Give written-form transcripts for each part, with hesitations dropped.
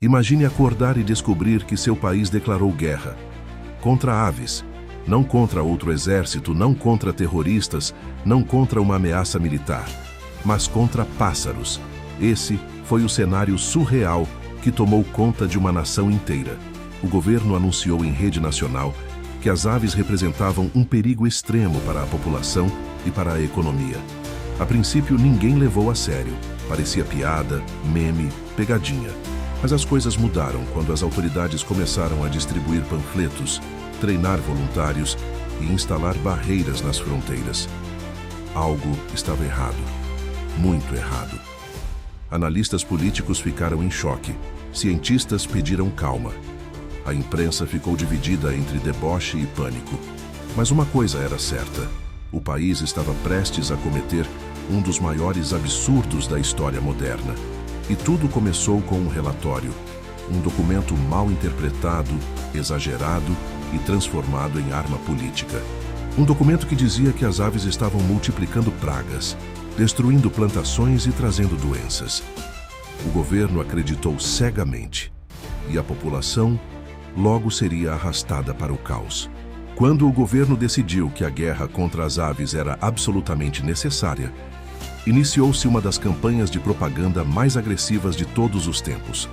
Imagine acordar e descobrir que seu país declarou guerra. Contra aves. Não contra outro exército, não contra terroristas, não contra uma ameaça militar, mas contra pássaros. Esse foi o cenário surreal que tomou conta de uma nação inteira. O governo anunciou em rede nacional que as aves representavam um perigo extremo para a população e para a economia. A princípio, ninguém levou a sério. Parecia piada, meme, pegadinha. Mas as coisas mudaram quando as autoridades começaram a distribuir panfletos, treinar voluntários e instalar barreiras nas fronteiras. Algo estava errado. Muito errado. Analistas políticos ficaram em choque. Cientistas pediram calma. A imprensa ficou dividida entre deboche e pânico. Mas uma coisa era certa. O país estava prestes a cometer um dos maiores absurdos da história moderna. E tudo começou com um relatório, um documento mal interpretado, exagerado e transformado em arma política. Um documento que dizia que as aves estavam multiplicando pragas, destruindo plantações e trazendo doenças. O governo acreditou cegamente, e a população logo seria arrastada para o caos. Quando o governo decidiu que a guerra contra as aves era absolutamente necessária, iniciou-se uma das campanhas de propaganda mais agressivas de todos os tempos.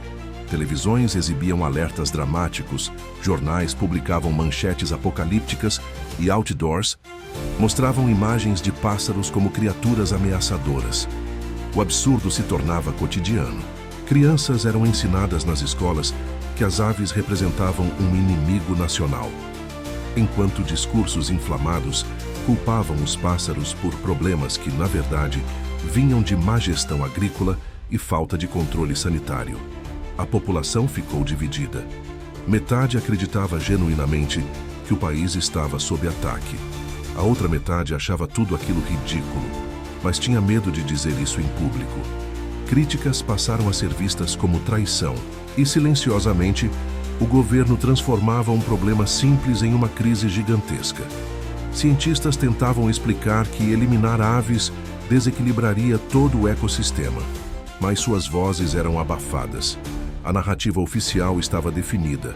Televisões exibiam alertas dramáticos, jornais publicavam manchetes apocalípticas e outdoors mostravam imagens de pássaros como criaturas ameaçadoras. O absurdo se tornava cotidiano. Crianças eram ensinadas nas escolas que as aves representavam um inimigo nacional, enquanto discursos inflamados culpavam os pássaros por problemas que, na verdade, vinham de má gestão agrícola e falta de controle sanitário. A população ficou dividida. Metade acreditava genuinamente que o país estava sob ataque. A outra metade achava tudo aquilo ridículo, mas tinha medo de dizer isso em público. Críticas passaram a ser vistas como traição e, silenciosamente, o governo transformava um problema simples em uma crise gigantesca. Cientistas tentavam explicar que eliminar aves desequilibraria todo o ecossistema, mas suas vozes eram abafadas. A narrativa oficial estava definida.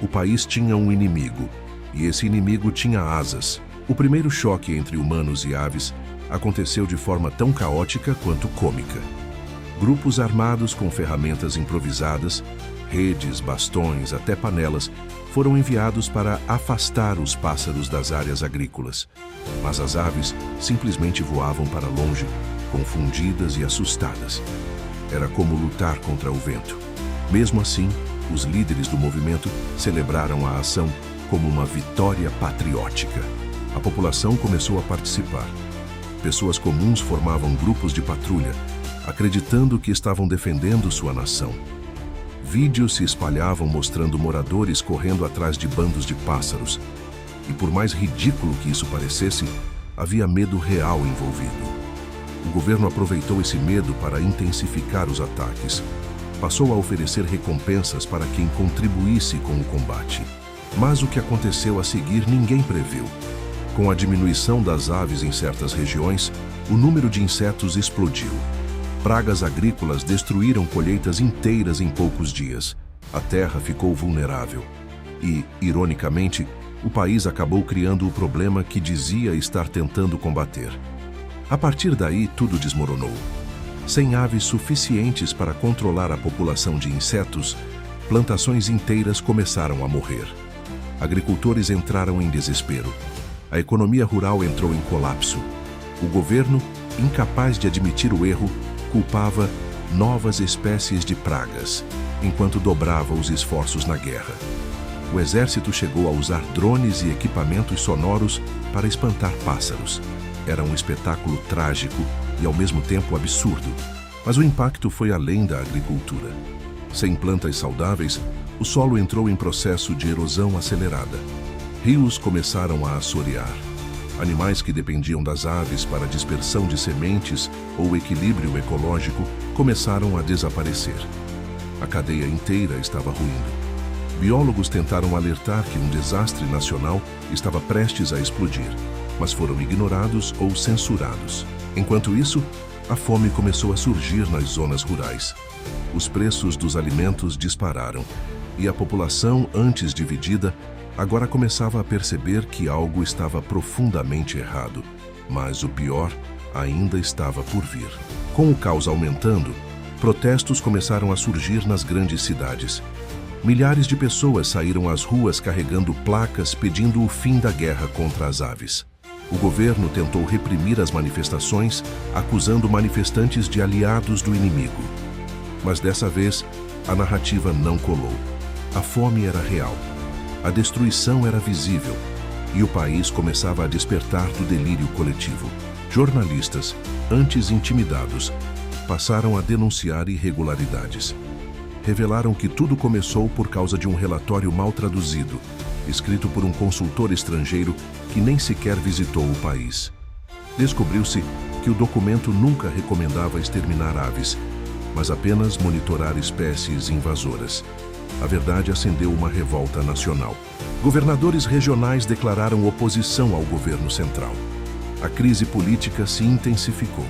O país tinha um inimigo, e esse inimigo tinha asas. O primeiro choque entre humanos e aves aconteceu de forma tão caótica quanto cômica. Grupos armados com ferramentas improvisadas, redes, bastões, até panelas, foram enviados para afastar os pássaros das áreas agrícolas. Mas as aves simplesmente voavam para longe, confundidas e assustadas. Era como lutar contra o vento. Mesmo assim, os líderes do movimento celebraram a ação como uma vitória patriótica. A população começou a participar. Pessoas comuns formavam grupos de patrulha, acreditando que estavam defendendo sua nação. Vídeos se espalhavam mostrando moradores correndo atrás de bandos de pássaros. E por mais ridículo que isso parecesse, havia medo real envolvido. O governo aproveitou esse medo para intensificar os ataques. Passou a oferecer recompensas para quem contribuísse com o combate. Mas o que aconteceu a seguir ninguém previu. Com a diminuição das aves em certas regiões, o número de insetos explodiu. Pragas agrícolas destruíram colheitas inteiras em poucos dias. A terra ficou vulnerável. E, ironicamente, o país acabou criando o problema que dizia estar tentando combater. A partir daí, tudo desmoronou. Sem aves suficientes para controlar a população de insetos, plantações inteiras começaram a morrer. Agricultores entraram em desespero. A economia rural entrou em colapso. O governo, incapaz de admitir o erro, culpava novas espécies de pragas, enquanto dobrava os esforços na guerra. O exército chegou a usar drones e equipamentos sonoros para espantar pássaros. Era um espetáculo trágico e, ao mesmo tempo, absurdo. Mas o impacto foi além da agricultura. Sem plantas saudáveis, o solo entrou em processo de erosão acelerada. Rios começaram a assorear. Animais que dependiam das aves para a dispersão de sementes ou equilíbrio ecológico começaram a desaparecer. A cadeia inteira estava ruindo. Biólogos tentaram alertar que um desastre nacional estava prestes a explodir, mas foram ignorados ou censurados. Enquanto isso, A fome começou a surgir nas zonas rurais. Os preços dos alimentos dispararam e a população, antes dividida, agora começava a perceber que algo estava profundamente errado. Mas o pior ainda estava por vir. Com o caos aumentando, protestos começaram a surgir nas grandes cidades. Milhares de pessoas saíram às ruas carregando placas pedindo o fim da guerra contra as aves. O governo tentou reprimir as manifestações, acusando manifestantes de aliados do inimigo. Mas dessa vez, a narrativa não colou. A fome era real, a destruição era visível e o país começava a despertar do delírio coletivo. Jornalistas, antes intimidados, passaram a denunciar irregularidades. Revelaram que tudo começou por causa de um relatório mal traduzido, escrito por um consultor estrangeiro que nem sequer visitou o país. Descobriu-se que o documento nunca recomendava exterminar aves, mas apenas monitorar espécies invasoras. A verdade acendeu uma revolta nacional. Governadores regionais declararam oposição ao governo central. A crise política se intensificou.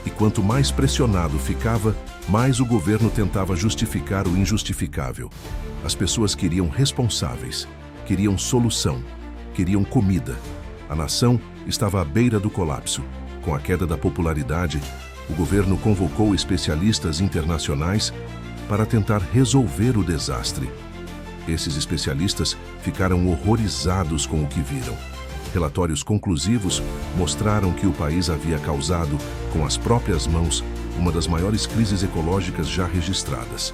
E quanto mais pressionado ficava, mais o governo tentava justificar o injustificável. As pessoas queriam responsáveis, queriam solução, queriam comida. A nação estava à beira do colapso. Com a queda da popularidade, o governo convocou especialistas internacionais para tentar resolver o desastre. Esses especialistas ficaram horrorizados com o que viram. Relatórios conclusivos mostraram que o país havia causado, com as próprias mãos, uma das maiores crises ecológicas já registradas.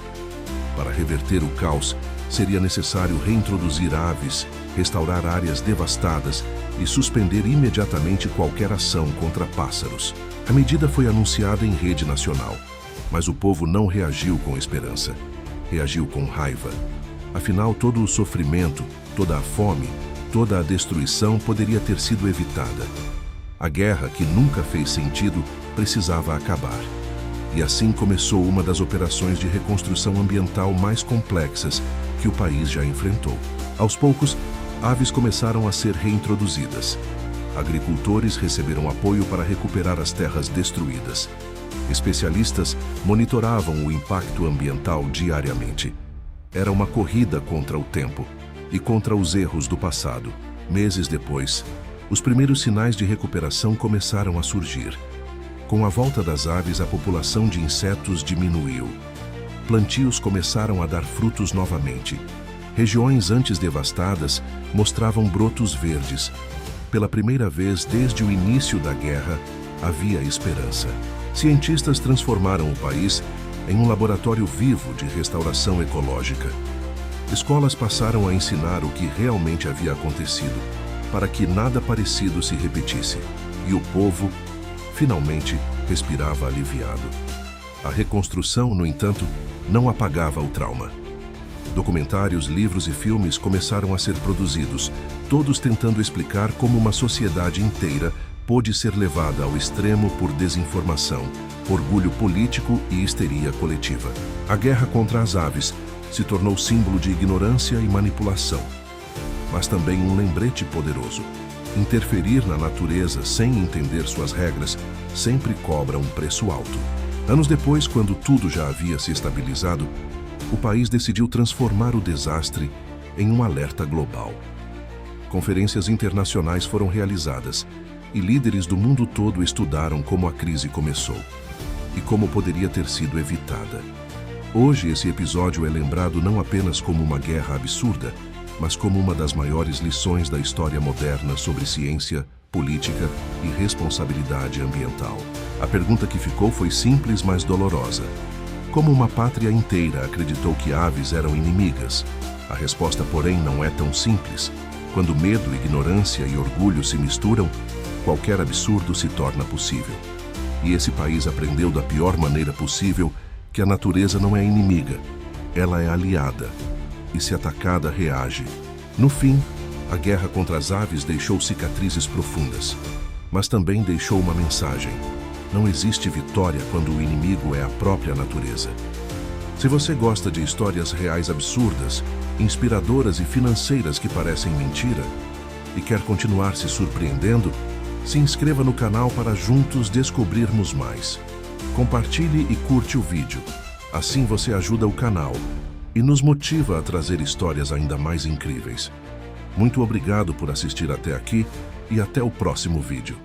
Para reverter o caos, seria necessário reintroduzir aves, restaurar áreas devastadas e suspender imediatamente qualquer ação contra pássaros. A medida foi anunciada em rede nacional, mas o povo não reagiu com esperança. Reagiu com raiva. Afinal, todo o sofrimento, toda a fome, toda a destruição poderia ter sido evitada. A guerra, que nunca fez sentido, precisava acabar. E assim começou uma das operações de reconstrução ambiental mais complexas que o país já enfrentou. Aos poucos, aves começaram a ser reintroduzidas. Agricultores receberam apoio para recuperar as terras destruídas. Especialistas monitoravam o impacto ambiental diariamente. Era uma corrida contra o tempo e contra os erros do passado. Meses depois, os primeiros sinais de recuperação começaram a surgir. Com a volta das aves, a população de insetos diminuiu. Plantios começaram a dar frutos novamente. Regiões antes devastadas mostravam brotos verdes. Pela primeira vez desde o início da guerra, havia esperança. Cientistas transformaram o país em um laboratório vivo de restauração ecológica. Escolas passaram a ensinar o que realmente havia acontecido, para que nada parecido se repetisse. E o povo, finalmente, respirava aliviado. A reconstrução, no entanto, não apagava o trauma. Documentários, livros e filmes começaram a ser produzidos, todos tentando explicar como uma sociedade inteira pôde ser levada ao extremo por desinformação, orgulho político e histeria coletiva. A guerra contra as aves se tornou símbolo de ignorância e manipulação, mas também um lembrete poderoso. Interferir na natureza sem entender suas regras sempre cobra um preço alto. Anos depois, quando tudo já havia se estabilizado, o país decidiu transformar o desastre em um alerta global. Conferências internacionais foram realizadas e líderes do mundo todo estudaram como a crise começou e como poderia ter sido evitada. Hoje, esse episódio é lembrado não apenas como uma guerra absurda, mas como uma das maiores lições da história moderna sobre ciência, política e responsabilidade ambiental. A pergunta que ficou foi simples, mas dolorosa. Como uma pátria inteira acreditou que aves eram inimigas? A resposta, porém, não é tão simples. Quando medo, ignorância e orgulho se misturam, qualquer absurdo se torna possível. E esse país aprendeu da pior maneira possível que a natureza não é inimiga, ela é aliada, e se atacada, reage. No fim, a guerra contra as aves deixou cicatrizes profundas, mas também deixou uma mensagem. Não existe vitória quando o inimigo é a própria natureza. Se você gosta de histórias reais absurdas, inspiradoras e financeiras que parecem mentira, e quer continuar se surpreendendo, se inscreva no canal para juntos descobrirmos mais. Compartilhe e curte o vídeo. Assim você ajuda o canal e nos motiva a trazer histórias ainda mais incríveis. Muito obrigado por assistir até aqui e até o próximo vídeo.